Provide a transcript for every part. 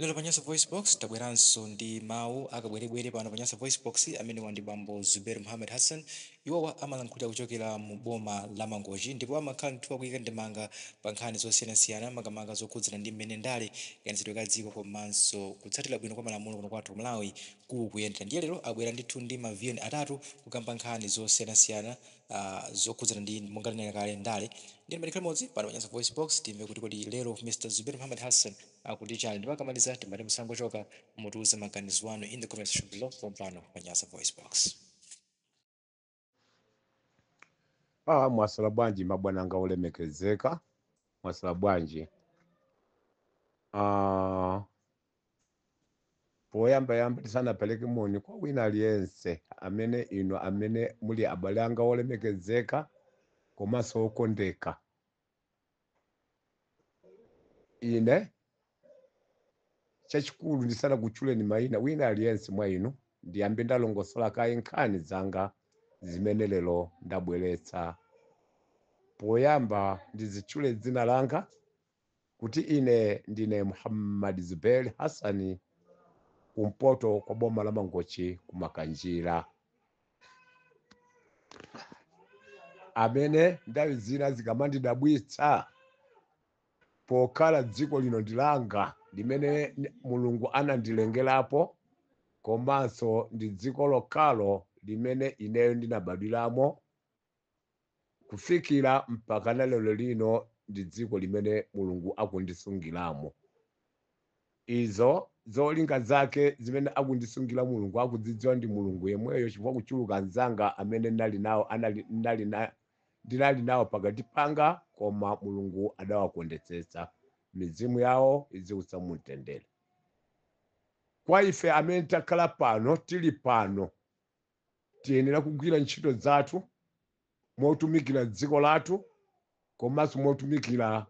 Lero Panyasa Voice Box tabweranso ndi mawu akabwerebwere pano Panyasa Voice Box amene wandi bambo Zubair Muhammad Hassan iwowa amalankhulira kuchokera mu boma la Mangochi ndipo amakhala ndi kuyika ndemanga pa nkhani zosiyanasiyana makamaka zokhudzana ndi mmene ndale kayendetsedwe ka dziko komanso kutsatira bwino kwa malamulo kuno kwathu Malawi kukuyendera. Ndiye lero abwera ndithu ndi maviyoni atatu kukamba nkhani zosiyanasiyana zokhudzana ndi monga tinena kale ndale. Ndiye mbali modzi pano Panyasa Voice Box timve kuti kodi lero Mr. Zubair Muhammad Hassan akuti chali ndipo akamaliza timati msango choka mutiuze maganizo anu in the comment section below pompano Panyasa Voice Box. Mwasala bwanji mabwana anga olemekezeka. Mwasala bwanji. Poyamba tisana peleke moni kwa wina aliyense amene muli abale anga olemekezeka komanso okondeka. Ine chachikulu ndisana kutchuleni mayina wina aliyense mwa inu ndiyambe ndalongosola kaye nkhani zanga zimene lero ndabweretsa. Poyamba ndizitchule dzina langa kuti ine ndine Muhammad Zubair Hassan kumpoto kwa boma la Mangochi kumakanjira, amene ndawi zina zikamandidabwitsa pokhala dziko lino ndilanga limene Mulungu anandilengerapo komanso ndi dziko lokhalo limene ineyo ndinabadwiramo kufikira mpaka na lero lino ndi dziko limene Mulungu akundisungiramo. Izo zolinga zake zimene akundisungira Mulungu akudzidziwa ndi Mulungu yemweyo chifukwa kuchuluka anzanga amene ndinali nawo pakati panga koma Mulungu adawakondetsetsa mizimu yawo iziwutsa mumtendere. Kwa ife amene takhala pano tili pano tiyenera kugwira ntchito zathu motumikira dziko lathu komanso motumikira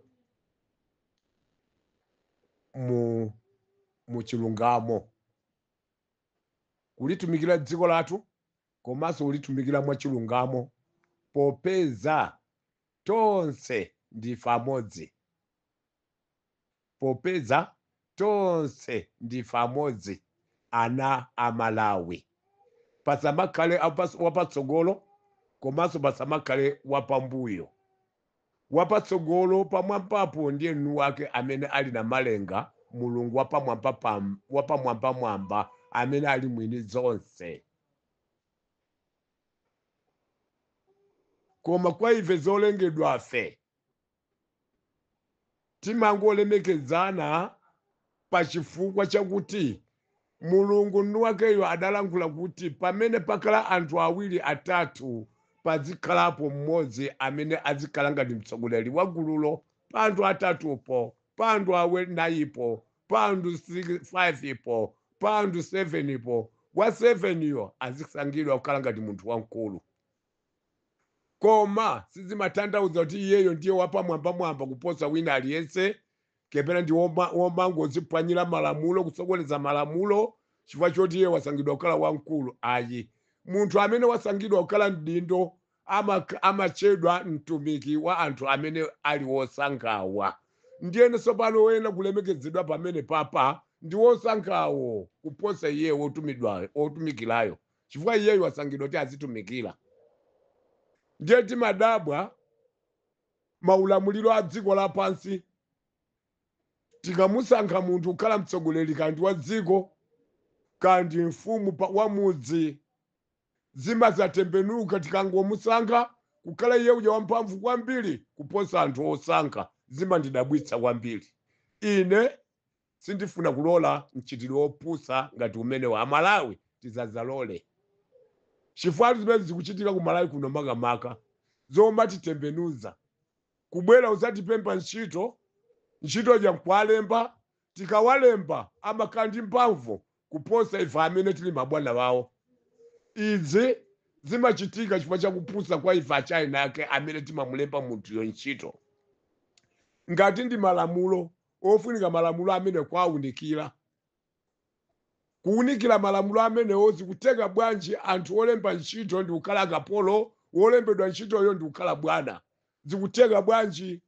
mu chilungamo. Kulitumikira dziko lathu komanso kulitumikira mwa chilungamo popeza tonse ndife amodzi. Popeza tonse ndife amodzi ana amalawi. Pasamakhale wapatsogolo komanso pasamakhale wapambuyo. Wapatsogolo pamwambapo ndiye nu wake amene ali na malenga Mulungu wapamwamba amene ali mwini zonse. Koma kwa ife zolengedwa afe timangolemekezana pachifukwa chakuti Mulungu nuwakeyo adalankhula kuti pamene pakhala anthu awiri atatu pazikhalapo mmodzi amene azikhala ngati mtsogoleri wa gululo. Pa anthu atatupo, pa anthu anayipo, pa anthu 5 ipo, pa anthu 7 ipo, wa 7 yo azisangidwa kukhala ngati munthu wamkulu. Koma sizimatanthauza kuti iyeyo ndiye wapamwamba kuposa wina aliyense kapena ndi womangodziphwanyira malamulo kutsogoleza malamulo chifukwa choti iye wasangidwa kukhala wamkulu. Ayi, munthu amene wasangidwa kukhala mdindo amachedwa mtumiki wa anthu amene ali wosankhawa. Ndiyene tsopano woyenera kulemekezedwa pamene papa ndi wosankhawo kuposa iye wotumikirayo chifukwa iyeyo wasangidwa kuti azitumikira. Ndiye timadabwa maulamuliro a dziko lapansi tikamusankha munthu kukhala mtsogoleri kandi wa dziko kandi mfumu wa mudzi zimazatembenuka tikangomusankha kukhala iye uja wamphamvu kwambiri kuposa anthu osankha. Zimandidabwitsa kwambiri. Ine sindifuna kulola mchitidwe wopusa ngati umene wa Malawi tizazalole. Chifukwa zimene zikuchitika ku Malawi kuno makamaka zomatitembenuza kubwera uzatipempha ntchito ja nkuwalemba tikawalemba amakhala ndi mphamvu kuposa ife amene tili mabwana wawo. Izi zimachitika chifukwa chakupusa kwa ife achina ake amene timamulemba munthuyo ntchito. Ngati ndi malamulo ofunika malamulo amene kwaunikira kuunikira malamulo amenewo zikuteka bwanji anthu olemba ntchito ndi kukhala kapolo, wolembedwa ntchitoyo ndi kukhala bwana? Zikuteka bwanji?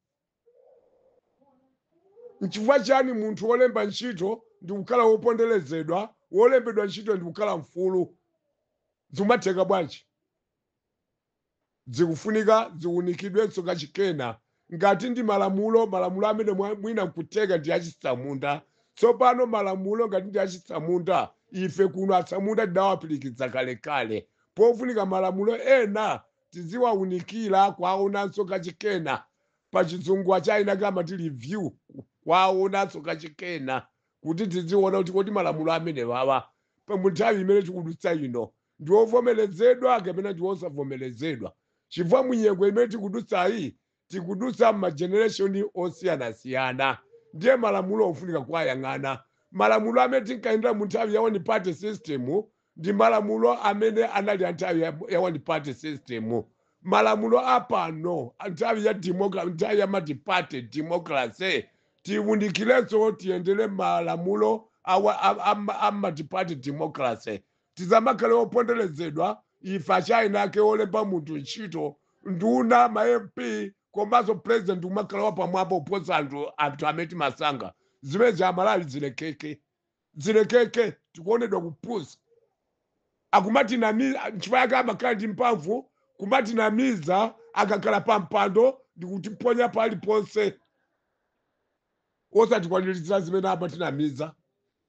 Nchifukwa chani munthu wolemba ntchito ndikukhala woponderezedwa wolembedwa ntchito ndikukhala mfulu zimatheka bwanji zikufunika ziunikidwenso kachikena ngati ndi malamulo amene mwina nkuteka ndi achisamunda tsopano malamulo ngati ndi achisamunda ife kuno atsamunda tidawapirikitsa kalekale pofunika malamulo ena tiziwaunikira kwaonanso kachikena pachizungu achaina kamati review kwaonanso kachikena kuti tiziona kuti kodi malamulo amene wawa pamuthawi imene tikudutsa ino ndiwovomerezedwa kapena ndiwosavomerezedwa chifukwa munyengo imene tikudutsayi tikudutsa m'mageneration osiyanasiyana ndiye malamulo ofunika kuwayang'ana malamulo amene tinkayendera mu nthawi ya one party system ndi malamulo amene anali anthawi ya one party system malamulo apano nthawi ya nthawi ya multi-party democracy tiwunikirenso tiyendere malamulo a multi-party democracy tizamakhale oponderezedwa ife achaina ake olemba munthu ntchito nduna ma-MP komanso president umakhala wapamwamba oposa anthu amene timasanga zimene za Malawi zilekeke tikuonedwa kupusa akumatinamiza ntchito yake amakhala ndi mphamvu kumatinamiza akakhala pa mpando ndikutiponya paliponse osatikwaniritsa zimene amatinamiza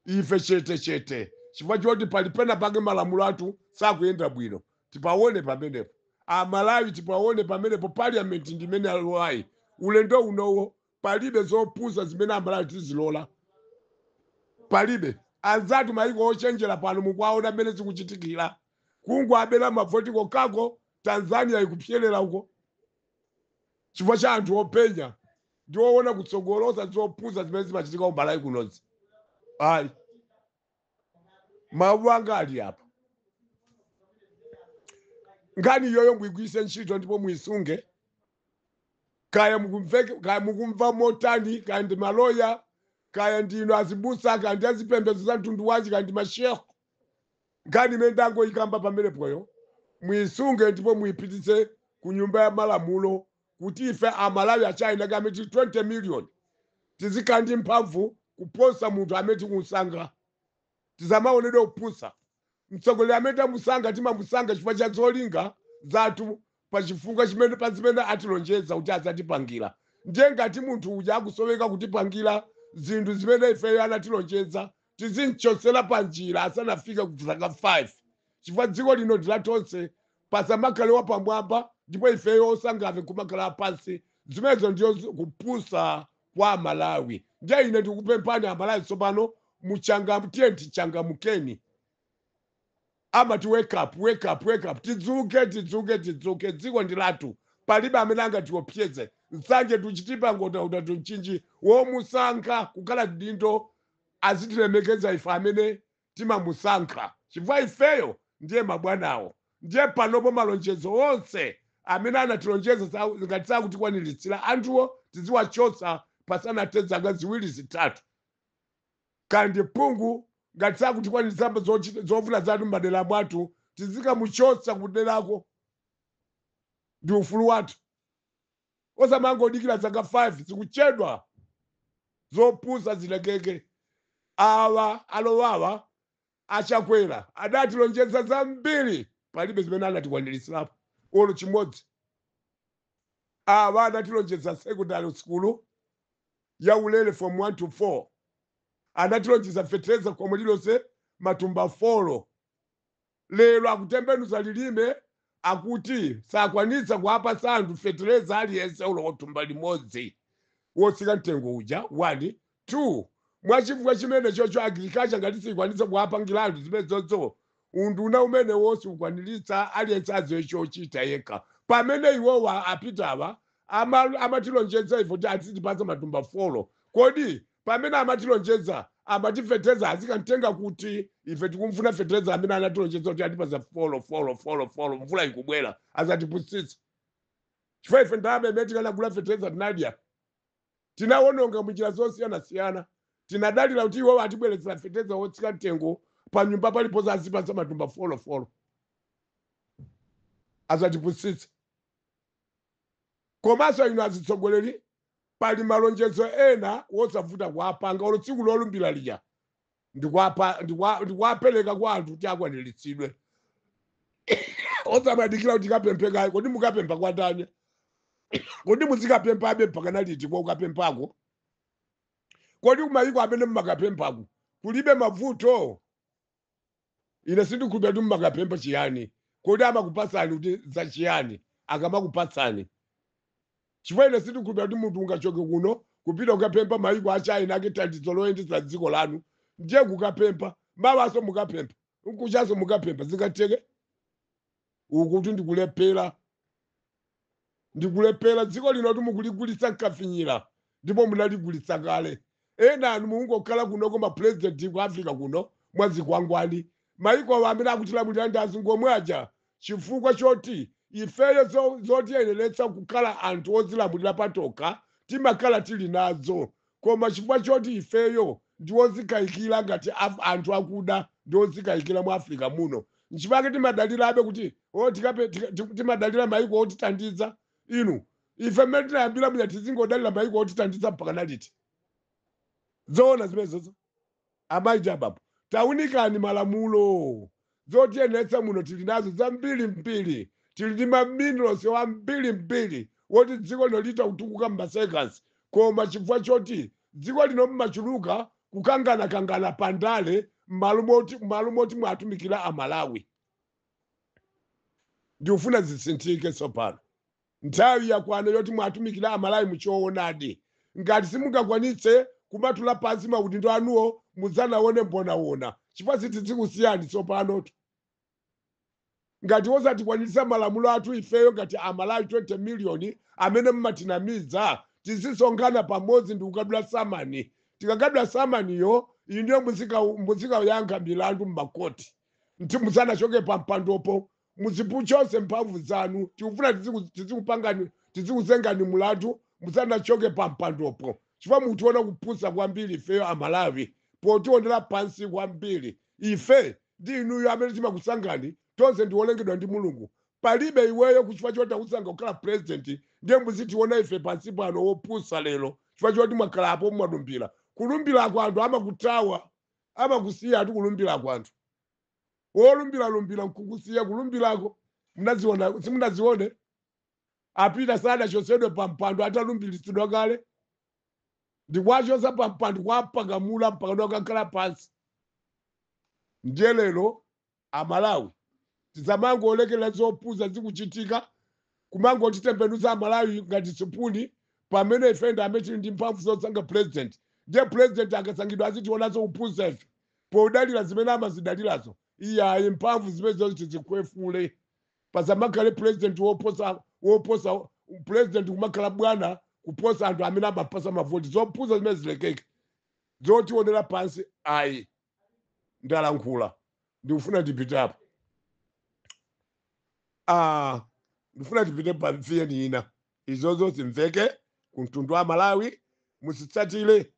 ife chete chifukwa choti palipena pake malamulo athu sakuyenda bwino tipaone pamenepo Amalawi tipaone pamenepo parliament ndimene alowayi ulendo unowo palibe zopusa zimene Amalawi tizilola palibe anzatu maiko ochenjera pano mukwaona mmene zikuchitikira kungu abera mavoti kokako Tanzania ikupyerera uko chifukwa cha anthu openya ndiwoona kutsogolosa zopusa zimene zimachitika Malawi kunozi ayi mawu anga ali apa ngani yoyo mwigwise ntchito ndipo muisunge kaya mukumva motani kaya ndi maloya kaya ndino azibusa kaya ndi azipembedzo za mtundu wanji kaya ndi masheikh ngani imene ndangoyikamba pamenepoyo muisunge ndipo muipititse ku nyumba ya malamulo kuti ife Amalawi achaina kameti 20 million tizikhala ndi mphamvu kuposa munthu amene tikumusanga tizamaonedwa upusa mtsogoleri amene tamusanga timamusanga chifukwa cha zolinga zathu pachifukwa chimene pazimene atilonjeza kuti adzatipangira ndiye ngati munthu uja akusoweka kutipangira zinthu zimene ifeyo anatilonjeza tizinchosera pa njira asanafike ku zaka 5 chifukwa dziko lino ndilatonse pasamakhale wapamwamba ndipo ifeyo osangave kumakhala pansi zimenezo ndiyo kupusa kwa Malawi ndiye ine ndikupemphani Amalawi tsopano tiye tichangamukeni amati wake up tidzuke dziko ndilatu palibe amene angatiopyeze nsanje tuchitipa ngota tunchinji womusankha kukhala dindo azitilemekeza ife amene timamusankha chifukwa ifeyo ndiye mabwanawo ndiye panopo malonjezo onse amene anatilonjeza ngati sakutikwaniritsa anthuwo tiziwachosa pasanathe zaka ziwiri zitatu kandi pungu ngati sakutikwaniritsa zofuna zathu m'madera mwathu tizikamuchotsa kuderako ndi ufulu wathu osamangodikira zaka 5 zikuchedwa zopusa zilekeke awa alowawa achakwera adatilonjeza zambiri palibe zimene anatikwaniritsapo olo chimodzi awa adatilonjeza secondary school ya ulere from 1 to 4 anatilonjeza fetereza komwe lilonse matumba 4 lero akutembenuza lilime akuti sakwanitsa kuwapatsa anthu fetereza aliyense ulo tumba limodzi wotsika mtengo uja 1 2 mwachifukwa chimene chocho agriculture ngati sikwanitsa kuwapangira anthu zimenezozo unduna umene wonse ukwaniritsa aliyense adziwe chochita yekha pamene iwowa apitawa amatilonjeza ife kuti azitipatsa matumba 4 kodi pamene amatilonjeza amatifetereza azikantenga kuti ife tikumfuna fetereza amene anatilonjeza kuti atipatsa 4 mvula ikubwera azatipusitsa chifukwa ife ndalama imene tikanagula fetereza tinadya tinawononga munjira zosiyanasiyana tinadalira kuti iwowo atibweretsera fetereza wotsika mtengo pa nyumba paliponse azipatsa matumba 4 azatipusitsa komanso ino azitsogoleri pali malonjezo ena wosavuta kuapanga olo tsiku lolumbira lija ndikuwapereka kwa anthu kuti akwaniritsidwe osamadikira kuti kapemphe kodi mukapempha kwa ndani? Kodi muzikapemphabe mpakana liti kwa ukapemphako? Kodi kumayiko amene mmakapemphako kulibe mavuto? Ine sindikhulupirira kuti mmakapempha chiyani. Kodi amakupatsani kuti zachiyani akamakupatsani? Chifukwa ine sindikhulupirira kuti munthu ungachoke kuno kupita kukapempha mayiko a China ake thandizo loyendetsa dziko lanu. Ndiye kukapempha mawaso mukapempha nkuchaso mukapempha zingateke ukuti ndikulephera dziko lino kuti mukuligulitsa nkafinyira ndipo munaligulitsa kale. Ena anu mungokhala kunoko mapresident ku Africa kuno mwazikwangwani mayiko awo amene akutilamulira ndi azingomwe aja chifukwa choti ifeyo zotiyeneretsa kukhala anthu ozilamulira patokha timakhala tili nazo, koma chifukwa choti ifeyo ndiwozikayikira ngati anthu akuda ndiwozikayikira mu Africa muno nchipake timadalirabe kuti timadalira mayiko otithandiza. Inu ife mmene tinayambira muja tizingodalira mayiko otithandiza mpakana liti? Zoona zimenezo amayi abapo taunikani malamulo zotiyeneretsa muno tili nazo zambirimbiri. Tili ndi maminerals wambirimbiri woti dziko lino lita kutukuka m'maseconds, koma chifukwa choti dziko lino mmachuluka kukangana pandale m'malo moti mwatumikira Amalawi. Ndikufuna zisinthike tsopano. Nthawi yakwana yoti mwatumikira Amalawi muchoonadi. Ngati simungakwanitse kumatula pansi maudindo anuwo mudzanaone mbonaona chifukwa sitizikusiyani tsopano. Ngati wosatikwanitsa malamulo athu ifeyo ngati Amalawi 20 million amene mmatinamiza tizisonkhana pamodzi ndi kukadula samani. Tikakadula samaniyo iyi ndiyo muzikayankha milandu m'makoti. Nti musanachoke pa mpandopo muzipuchose mphamvu zanu tikufuna tizikuzengani mulandu musanachoke pa mpandopo chifukwa mutiona kupusa kwambiri ifeyo Amalawi potionera pansi kwambiri. Ife ndi inuyo amene timakusangani tonse ndiwolengedwa ndi Mulungu. Palibe iweyo kuchifukwa choti usanga kukhala president ndiye muzitiona ife pansi pano wopusa lero chifukwa choti mwakhalapo mwalumbira. Kulumbira kwa anthu amakutawa amakusiya ati kulumbira kwa anthu lumbira nkukusiya kulumbirako munaziona simunazione apita sada chosedwe pa mpando atalumbiritsidwa kale ndikwachosa pa mpando kwapakamula mpaka akakhala pansi. Ndiye lero Amalawi tisamangolekera zopusa zikuchitika kumangotitembenuza Amalawi ngati sipuni pamene ife ndi amene tili ndi mphamvu zosankha president. Ndiye president akasangidwa azitionazo kupusa ife podalira zimene amazidalirazo iyayi mphamvu zimenezo tizikwefule. Pasamakhale president woposa president kumakhala bwana kuposa anthu amene amapasa mavoti. Zopusa zimene zilekeke zotionera pansi ayi ndalankhula ndikufuna ndipitapo. Ndifuna tipite pa mfiyeni ina izozo zimveke kumtundu wa Malawi musitsatire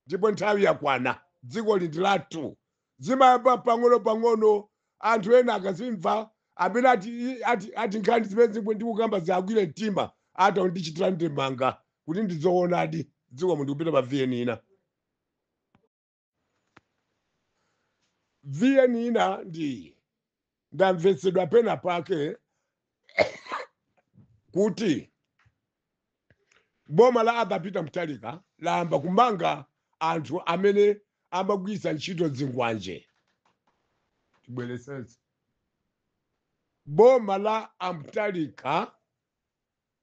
ndipo nthawi yakwana dziko lindi lathu zimayamba pang'ono anthu ena akazimva amene ati nkhani zimene zimwe ndikukamba ziagwire mtima ata ndichitira ndemanga kuti ndizoonadi dziko mundikupita pa viyeni ina. Viyeni ina ndi ndamvetsedwa pena pake kuti boma la Peter Mutharika layamba kumanga anthu amene amagwiritsa ntchito zingwanje. Tibwereseze boma la Mutharika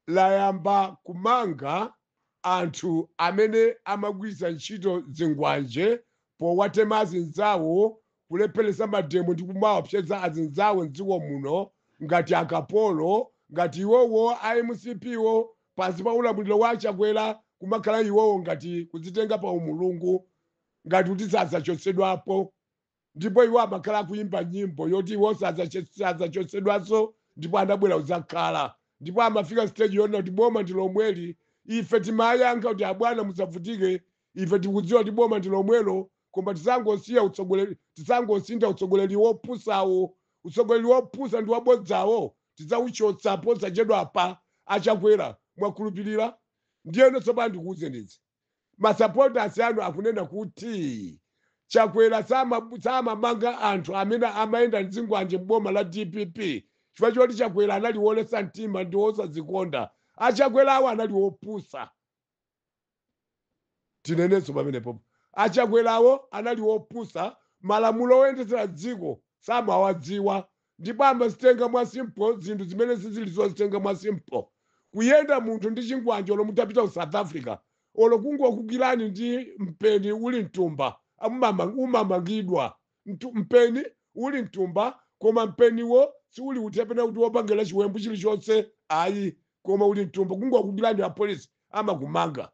layamba kumanga anthu amene amagwiritsa ntchito zingwanje powatema azinzawo kulepheresa mademo ndi kumawapseza azinzawo mdziko muno ngati akapolo ngati iwowo IMCPwo pansi pa ulamuliro wa Chakwera kumakhala iwowo ngati kuzitenga pa umulungu ngati kuti sazachotsedwapo. Ndipo iwo amakhala akuimba nyimbo yoti iwo sazachotsedwaso ndipo anabwera kuzakhala. Ndipo amafika stage yona kuti boma ndi lomweli ife timayankha kuti abwana musavutike ife tikudziwa kuti boma ndi lomwelo koma tisangosintha utsogoleri wopusawo. Utsogoleri wopusa ndi wabodzawo tidzauchotsapo sachedwa pa Achakwera mwakhulupirira. Ndiyeno tsopano ndikuwuzenizi masupporters anu akunena kuti Chakwera samamanga anthu amene amayenda mzingwanje m'boma la DPP chifukwa choti Chakwera analionesa mtima ndi osadzikonda. Achakwera awo anali opusa. Tinenenso pamenepo. Achakwerawo anali opusa, malamulo oyendetsera dziko samawadziwa, ndipo amazitenga mwa simple zinthu zimene sizili zozitenga mwa simple. Kuyenda munthu ndi chingwanje olo mutapita ku South Africa olo kungokugirani ndi mpeni uli mtumba umamangidwa. Mpeni uli mtumba koma mpeniwo siuli utepena kuti wopangira chiwembu chilichonse ayi, koma uli mtumba kungokugirani apolisi amakumanga.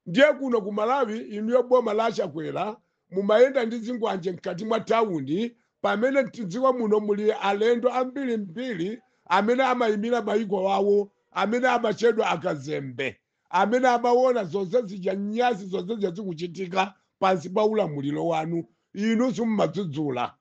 Ndiye kuno ku Malawi inuyo boma la Chakwera mumayenda ndi zingwanje mkati mwa tawuni pamene m'dziko muno muli alendo ambirimbiri amene amayimira mayiko wawo, amene amachedwa akazembe, amene amaona zonse zija nyazi zonse zikuchitika pansi pa ulamuliro wanu. Inu simumadzudzula.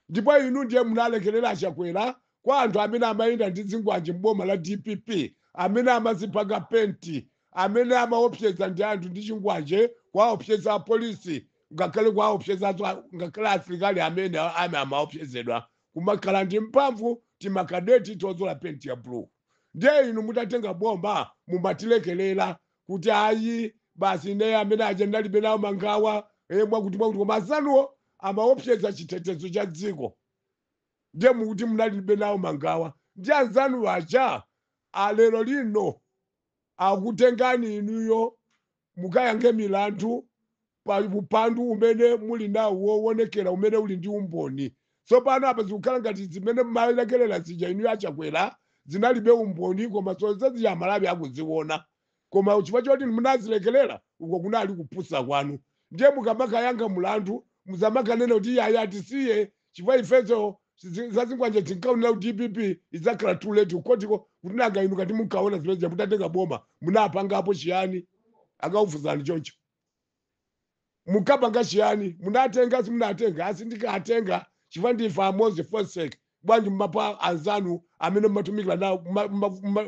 Ndipo inu ndiye munalekerera Achakwera kwa anthu amene amayenda ndi zingwanje m'boma la DPP, amene amazipaka penti, amene amaopseza ndi anthu ndi chingwanje, kwaopseza apolisi, ngakhale kwaopseza ngakhale asilikali amene amaopsezedwa kumakhala ndi mphamvu timakadeti tozola penti ya blue. Ndiye inu mutatenga bomba mumatilekerera kuti ayi basi ne amene aja ndalibe nawo mangawa mwakuti koma azanuwo amaopseza chitetezo cha dziko. Ndiye mukuti munalibe nawo mangawa. Ndi anzanu aja alero lino akutengani inuyo mukayange milandu pa upandu umene muli nawo woonekera umene uli ndi umboni. Tsopano apa zikukhala ngati zimene mmalekerera zija inuyo Achakwera zinalibe umboni koma zonse zija Malawi akuziona. Koma chifukwa choti munazilekerera uko kunali kupusa kwanu. Ndiye mukamakayanga mulandu muzamakanena kuti yaya atisiye chifukwa ifezo zazingwanje tinkaonera kuti DPP idzakhala too late ukotiko kuti nanga inu kati mukaona zimene mutatenga boma munapangapo chiyani? Akawufuzani choncho. Mukapanga chiyani? Munatenga simunatenga? Asi ndikatenga chifukwa ndife amozi forsake. Bwanji mmapa anzanu amene mmatumikira nawo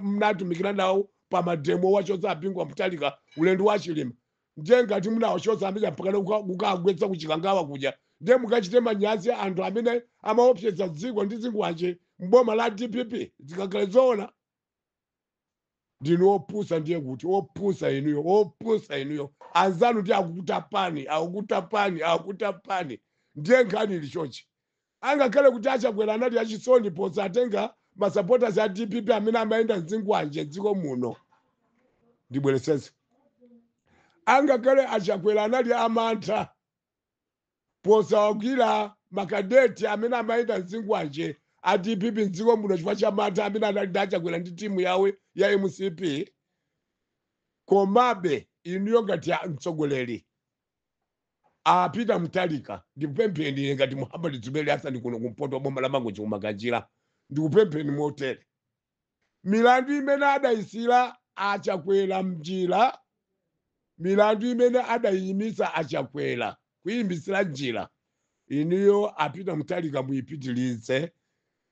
mnatumikira nawo pa mademo wachoza apingwa Mtalika ulendo wa Chilima. Ndiye ngati munawachoza amene apakana kukagwetsa kuchikangawa kuja. Ndiye mukachite manyazi anthu amene amaopseza dziko ndi zingwanje m'boma la DPP zikakhala zoona. Ndinu opusa ndiye kuti opusa inuyo anzanu ndi akutapani ndiye nkhani ili chonchi. Angakhale kuti Achakwera anati achisoni posa atenga masupporters a DPP amene amayenda mzingwanje dziko muno. Ndibweresese. Angakhale Achakwera anali amantha posa wagwira makadeti amene amayenda mzingwanje a DPP mdziko muno chifukwa cha mantha amene anali Achakwera ndi timu yawe ya MCP. Komabe inuyo ngati mtsogoleri Peter Mutharika ndikupempheni ngati Muhammad Zuberi Hassan kuno kumpoto wa boma la Mangochi kumakachira, ndikupempheni motere milandu imene adayisira Achakwera mjira, milandu imene adayimisa Achakwera kuyimbisira njira, inuyo Peter Mutharika muyipitirize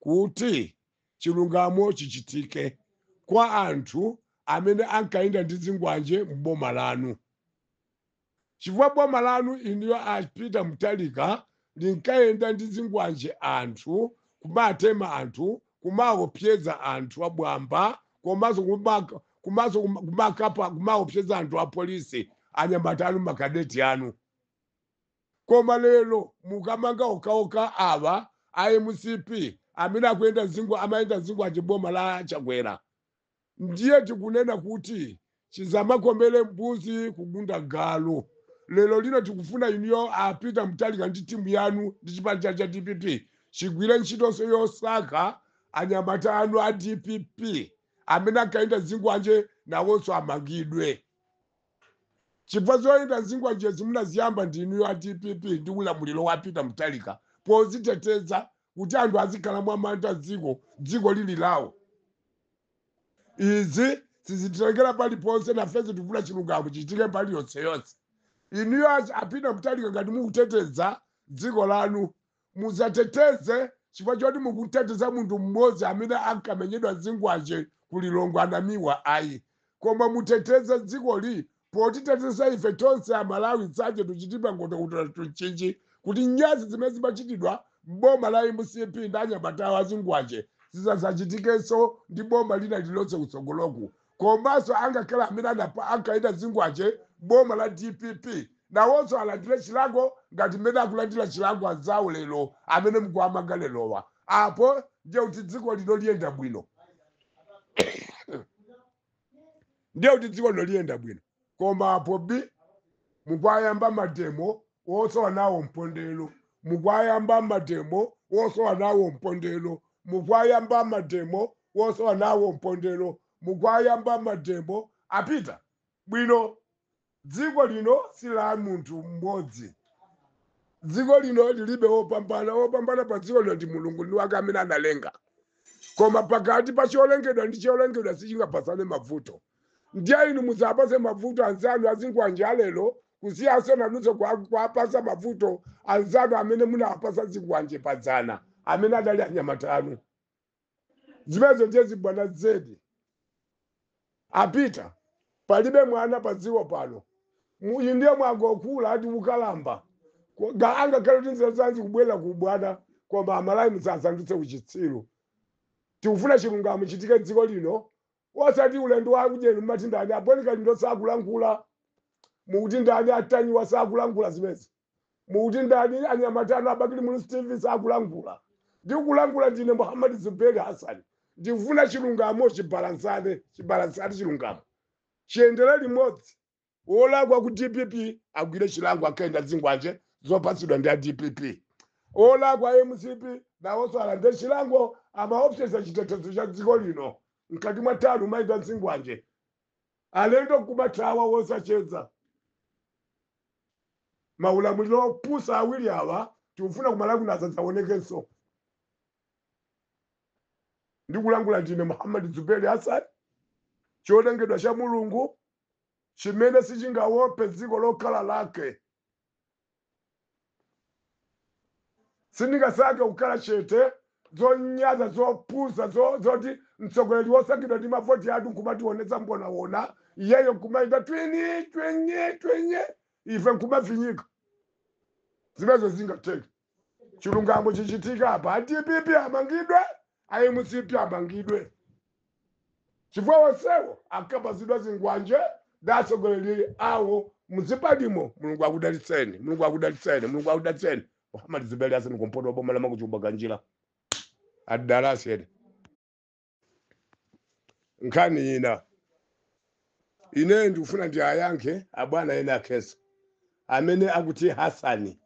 kuti chilungamo chichitike kwa anthu amene ankayenda ndi zingwanje m'boma lanu. Chifukwa boma lanu inuyo Peter Mutharika linkayenda ndi zingwanje anthu, kumatema anthu, kumaopseza anthu abwamba, komanso kumaopseza anthu apolisi anyamata anu makadeti anu. Koma lero mukamanga okaoka awa a MCP amene amayenda zingwanje boma la Chakwera. Ndiye tikunena kuti chizamakomere mbuzi kugunda galu. Lero lino tikufuna inuyo Peter Mutharika ndi timu yanu ndi chipani cha DPP chigwire ntchitonso yosaka anyamata anu a DPP amene ankayenda zingwanje nawonso amangidwe. Chifukwa zoyenda zingwanje zimunaziyamba ndi inuyo a DPP ndi ulamuliro wa Peter Mutharika poziteteza kuti anthu azikhala mwamantha dziko lili lawo. Izi sizititekera paliponse nafenso tikufuna chilungamo chichitike pali yonseyonse. Inuyo Peter Mutharika ngati mukuteteza dziko lanu muzateteze chifukwa choti mukuteteza munthu mmodzi amene ankamenyedwa zingwanje kulilongo anamiwa ayi, koma muteteze dzikoli potitetesa ife tonse amalawi tsache tuchitipa ngoto kuti tuchinji kuti nyazi zimene zimachitidwa boma la MCP ndi anyamatawo azingwache zisadzachitikenso ndi boma lina lililonse kutsogoloku. Komanso angakhala amene ankaita zingwache boma la DPP nawonso alandire chilango ngati mmene akulandira chilango anzawo lero amene mkuwamanga lerowa. Apo ndiye kuti dziko lino liyenda bwino. Ndiye kuti dziko lino liyenda bwino. Koma apo mukwayamba mademo wosowa nawo mpondero. Mukwayamba mademo wosowa nawo mpondero. Mukwayamba mademo wosowa nawo mpondero. Mukwayamba mademo apita bwino. Dziko lino si la munthu mmodzi. Dziko lino lilibe wopambana pa dziko lino ndi Mulungu ndi wake amene analenga. Koma pakati pa cholengedwa ndi cholengedwa sichingapasane mavuto. Ndiye inu muzapase mavuto anzanu azingwanje alero kusiyanso nanunso kuapasa mavuto anzanu amene munawapasa zingwanje padzana amene adali anyamata anu. Zimenezo ndiye zibwana zedi. Apita palibe mwana pa dziko pano. Uyu ndiye mwangokula ati ukalamba. Angakhala kuti nzanzi kubwera kubwana koma amalawi musasandutse kuchitsiru. Tikufuna chilungamo chitike dziko lino. Wasati ulendo wakujeni mmati ndani aponika ndo sakulankhula. Mukuti ndani atanyiwa sakulankhula zimezi. Mukuti ndani anyamatano abakili mulu Steve sakulankhula. Ndikulankhula ndine Muhammad Zuberi Hassan. Ndikufuna chilungamo chibalansane chilungamo. Chiendere limodzi. Olagwa ku DPP agwire chilango akaenda zingwanje zopatsidwa ndi DPP. Olagwa MCP nawonso alande chilango amaopsesa chitetezo cha dziko lino. Mkati mwa tanu maida zingwanje. Alendo kumathawa wosachedza. Maulamuliro opusa awiri awa tikufuna kumalawi nasadzaonekenso. Ndikulangula ndine Muhammad Zuberi Hassan. Cholengedwa cha Mulungu chimene sichingawope dziko lokhala lake. Sindingasake kukhala chete zonyaza zopusa zoti mtsogoleri wosakidwa ndi mavoti atu nkumationetsa mbonawona iyeyo nkumaita twenye ife nkumavinyika. Zimenezo zingateke. Chilungamo chichitika apa DPP amangidwe MCP amangidwe. Chifukwa wonsewo akapazidwa zingwanje datsogoleri awo muzipadimo. Mulungu akudalitseni. Muhammad Zuberi Hassan kumpoto boma la makuchumba kanjira. Adalasi ene. Nkani ine ndikufuna ndi ayankhe abwana ene akhesa. Amene akuti Hassani.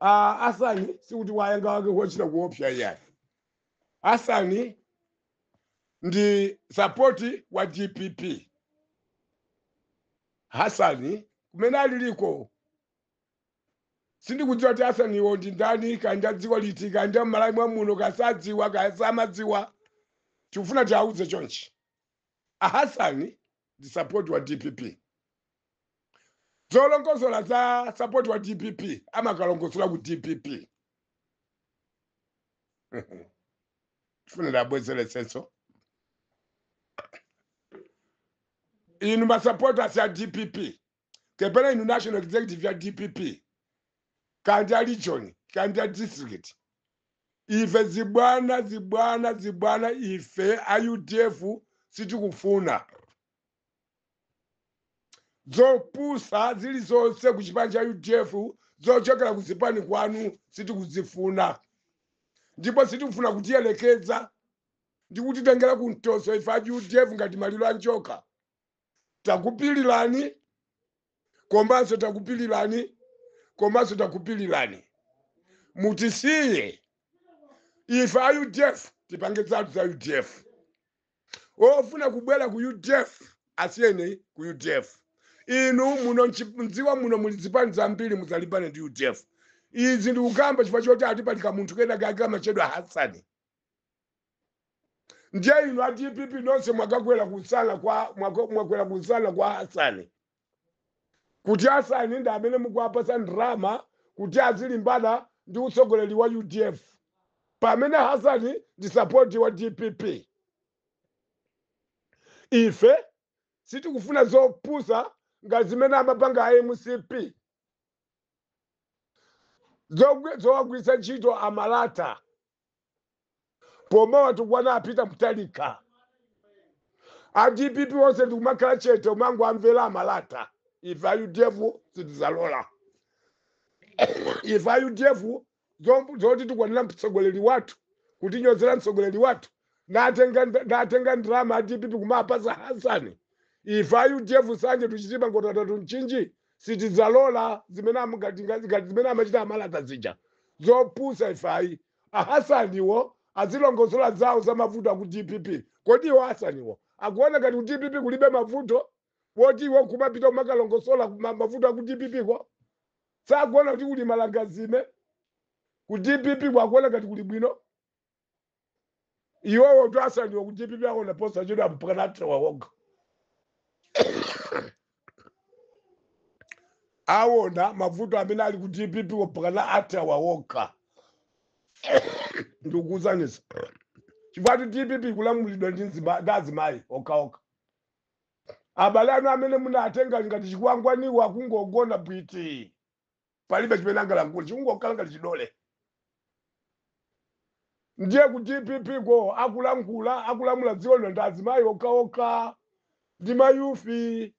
Hassani sikuti wayanga wake wochita kuopsa yani. Hassani ndi sapoti wa DPP. Hassani kumene aliliko sindikudziwa kuti Hassani iwo ndi ndani kanja dziko liti kanja m'malawi mwa muno kasadziwa kasamadziwa. Tikufuna tiauze chonchi. Hassani ndi sapoti wa DPP. Zolongosola za sapoti wa DPP amakalongosola ku DPP. Tifuna labwezele senso. Inu masupporters ya DPP. Kepena inu national executive ya DPP. Kanja region, kanja district. Ife zibwana ife UDF sitikufuna. Zopusa zilizonse kuchipanja UDF zochokera kuzipani kwanu sitikuzifuna. Ndipo sitikufuna kutiyelekeza. Ndikutitengera kuntoso ife UDF ngati maliro anjoka. Takupililani. Komanso takupililani. Mutisiye. Ife UDF tipange zatu za UDF. Ofuna kubwera ku UDF asiyene ku UDF. Inu muno mdziwa muno mulizipani zambiri muzalibane ndi UDF. Izi ndi ukamba chifukwa choti atipatika munthu kena kake amachedwa Hassani. Ndiye inu a DPP nonse mwakakwera kusala kwa Hassani. Kuti Hassani ndi amene mukuwapasa ndrama kuti azilimbana ndi utsogoleri wa UDF. Pamene Hassani ndi sapoti wa DPP. Ife sitikufuna zopusa ngati zimene amapanga a MCP zowagwiritsa ntchito amalata pomwe tikwana apita mtalika. A DPP onse ndikumakhala chete umango amvera amalata. Ife a UDF sitizalola. Ife a UDF zoti tikwanira mtsogoleri wathu kutinyozera mtsogoleri wathu natenga ndrama a DPP kumapasa Hassan. Ife a UDF sanje tuchitipa ngotatu mchinji sitizalola zimene amachita amalata zija zopusa. Ife ayi a Hassaniwo azilongosola zawo za mavuto aku DPP. Kodi iwo Hassaniwo akuona ngati ku DPP kulibe mavuto woti iwo kumapita umakalongosola mavuto aku DPP ko sakuona kuti kuli malangazime ku DPP kwakuona ngati kuli bwino. Iwowo tu Hassaniwo ku DPP akona posa choda mpaka athawa woga awona mavuto amene ali ku DPP mpaka athawa woga. Ndikuzanisa chifukwa DPP kulamulidwa ndi azimayi okhaokha. Abale anu amene munatenga ngati chikwangwaniwo akungogona bwiti palibe chimene angalankhule chikungokhala ngati chidole. Ndiye ku DPP ko akulamula dziko lino ndi azimayi okhaokha ndi mayufi.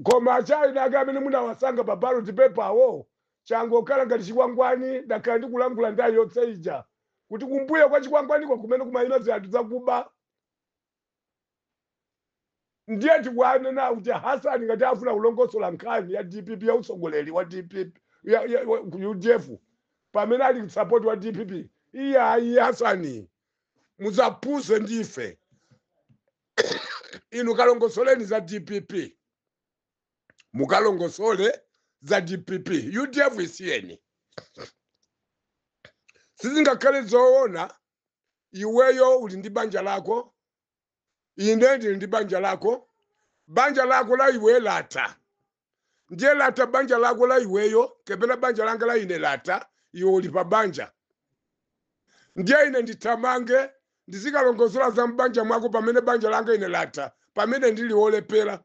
Koma achaina ake amene munawasanga pa ballot paper awo changokhala ngati chikwangwani ndakhala ndikulankhula ndi ayotse ija kuti kumbuyo kwa chikwangwaniko kumene kumayima zinthu zakuba. Ndiye tikwanena kuti Hassan ngati afuna kulongosola nkhani ya DPP ya utsogoleri wa DPP ya UDF pamene ali support wa DPP iyayi Hassan muzapuse ndife inu kalongosoleni za DPP mukalongosole za DPP. UDF isiyeni sizingakhale zoona iweyo uli ndi banja lako ine ndili ndi banja lako la iwe lata ndiye lata banja lako la iweyo kapena banja langa la ine lata iwe uli pa banja ndiye ine nditamange ndizikalongosola za mbanja mwako pamene banja langa ine lata pamene ndili wolepera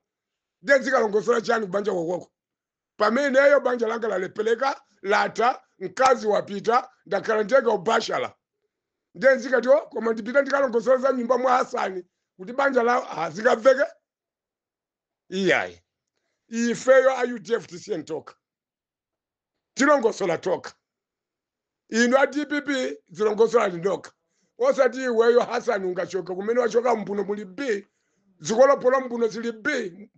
ndiye ndizikalongosola chani kubanja kwako pamene eyo banja langa lalepeleka lata mkazi wapita ndakhala ndega ubashala ndiye nzikati koma ndipita ndikalongosola za nyumba mwa Hassan kuti banja lawo azikaveke iyayi. Ifeyo a UDF tisiye ntoka tilongosola toka inu a DPP zilongosola ndindoka osati iweyo Hassan ungachoka kumene wachoka mbuno muli B zikolopolo mbuno zili B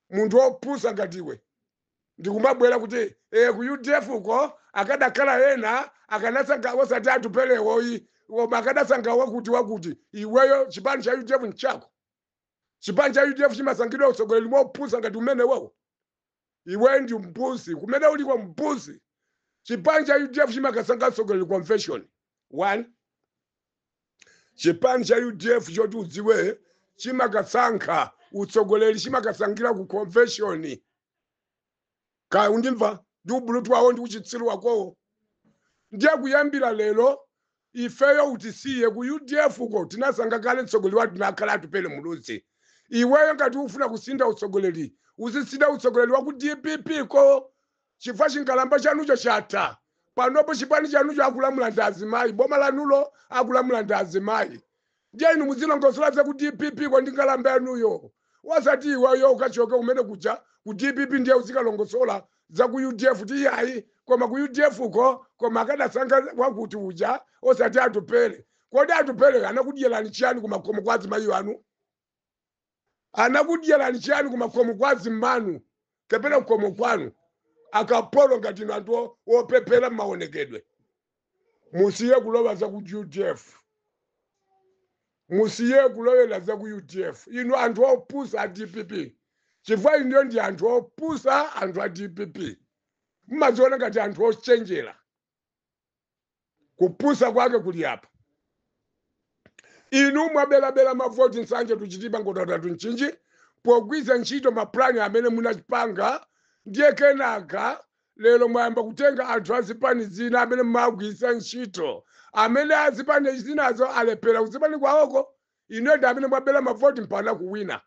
munthu wopusa ngati iwe ndikumabwera kuti ku UDF uko akadakhala ena akanasanga osati atupelewoyi koma akadasanga wakuti iweyo chipani cha UDF nchako. Chipani cha UDF chimasangidwa utsogoleri mopusa ngati umene wewo iwe ndi mpusi kumene uliko mpusi. Chipani cha UDF chimakasanga utsogoleri convention 1. Chipani cha UDF choti udziwe chimakasankha utsogoleri chimakasangira ku convention. Ka undimva ndi ubulutu wawo ndi uchitsiru wakowo. Ndiye kuyambira lero ifeyo utisiye ku UDF uko tinasanga kale utsogoleri wathu nakhala atupele muluzi. Iweyo ngati ufuna kusinda utsogoleri uzisinda utsogoleri wa ku DPP ko chifukwa chinkalamba chanucho chatha. Panopo chipani chanucho akulamula ndi azimayi boma lanulo akulamula ndi azimayi. Ndiye inu muzilongosola za ku DPP ko ndi nkalamba yanuyo wasati iweyo ukachoka umene kuja ku DPP ndiye uzikalongosola za ku UDF tiyayi koma ku UDF uko koma akadasanga wakuti uja osati atupele. Kodi atupele anakudyerani chiyani kumakomo kwa azimayi anu? Anakudyerani chiyani kumakomo kwa azimanu kapena kukomo kwanu? Akapolo ngati anthu opepera maonekedwe. Musiye kulowa za ku UDF. Musiye kulowera za ku UDF. Inu anthu opusa a DPP. Chifukwa inu ndi anthu opusa anthu a DPP. Mumaziona ngati anthu ochenjera. Kupusa kwake kuli apa. Inu mwabelabela mavoti nsanje tuchitipa ngotatu nchinji pogwiza ntchito maplani amene munachipanga ndiye kenaka lero mwayamba kutenga anthu azipani zina amene mwagwiza ntchito amene azipani zinazo alepera kuzipani kwawoko inu ndi amene mwabela mavoti mpana kuwina.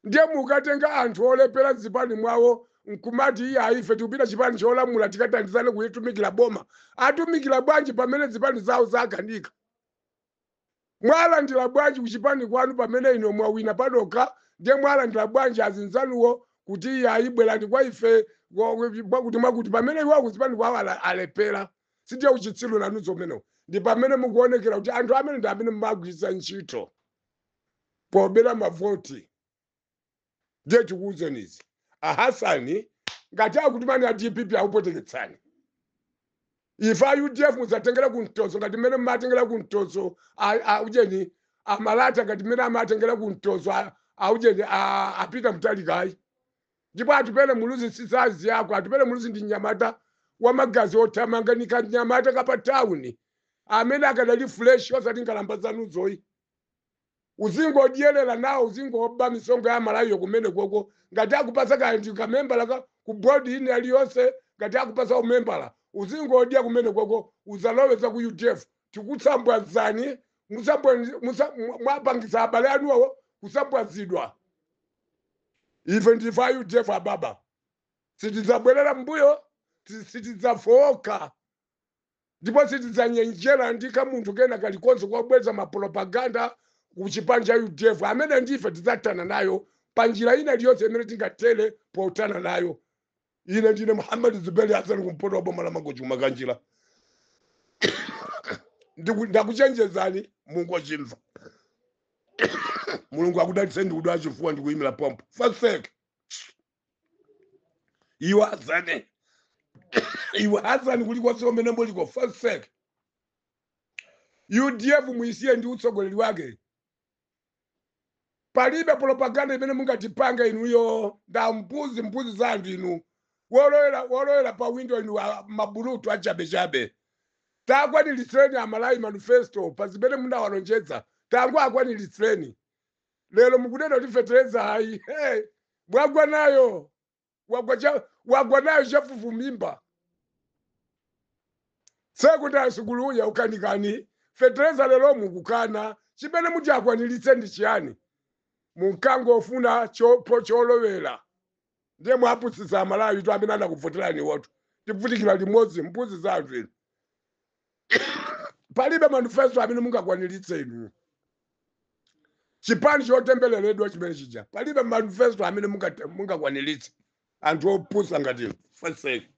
ndiye mukatenga anthu olepera zipani mwawo nkumati iye ife tikupita chipani cholamula tikathandizane kuyitumikira boma. Atumikira bwanji pamene zipani zawo zakanika? Mwalandira bwanji kuchipani kwanu pamene ino mwawina padokha? Ndiye mwalandira bwanji azinzanuwo kuti iye ayibwerani kwa ife kuti mwakuti pamene iwo kuzipani kwawo alepera? Sindiye uchitsiru nanunso umenewo. Ndi pamene mukuonekera kuti anthu amene ndi amene mmagwiritsa ntchito pobera mavoti. Ndiye tikuwuzeni izi. Ahasani ngati akuti mani a DPP akupoteketsani. Ife a UDF muzatengera kumtozo ngati mmene mmatengera kumtozo ujeni amalata ngati mmene amatengera kumtozo ujeni apita mtalikayi. Ndipo atupele muluzi sisazi yako, atupele muluzi ndi nyamata wamagazi othamanga nika nyamata kapa town amene akadali fresh osati nkalamba zanu zoyi. Uzingo dielela nawo uzingo oba misongo ya malayo kumene koko ngati akupasa kanti kamembala ku board ine aliyonse ngati akupasa umembala uzingo odia kumene koko uzaloweza ku UDF tikutsambwa zani mwapangisa abale anuwo kusambwazidwa. Ife ndifa UDF ababa sitizabwerera mbuyo sitizafoka ndipo sitizanyenjera ndika munthu kena kalikonse kwabweza mapropaganda kuchipani cha UDF amene ndife tizatana nayo panjira ina liyonse imene tingatele potana nayo. Ine ndine Muhammad Zuberi Hassan kumpoto wa boma la Mangochi kumakanjira. Ndakuchenjezani Mungu achimva. Mulungu akudalitse ndi kudwa chifuwa ndi kuyimira pompo. First sake. Iwa Hassan kuliko sio mene mboliko first sake. UDF muisiye ndi utsogoleri wake. Palibe propaganda imene mungatipanga inuyo nda mbuzi zandu inu. Woloera pa window inu maburutu achabe. Tagwa ni litreni amalai manifesto pazibene munda walonjeza. Tangwa akwa ni litreni. Lelo mukudena utifetereza hai. Hey, wagwa nayo chafufu mimba. Sekunda suguluya ukanikani. Fetereza lelo mukukana. Chibene muti akwa ni litreni chiani. Munkango ofuna cholowera. Ndiye mwapusisa amalawi tu amene anakuvoterani wotu. Tivutikira limodzi mbuzi zandu inu. Palibe manifesto amene mungakwaniritse inu. Chipani chotembeleredwa chimene chija. Palibe manifesto amene mungakwaniritse. Anthu opusa ngati first sake.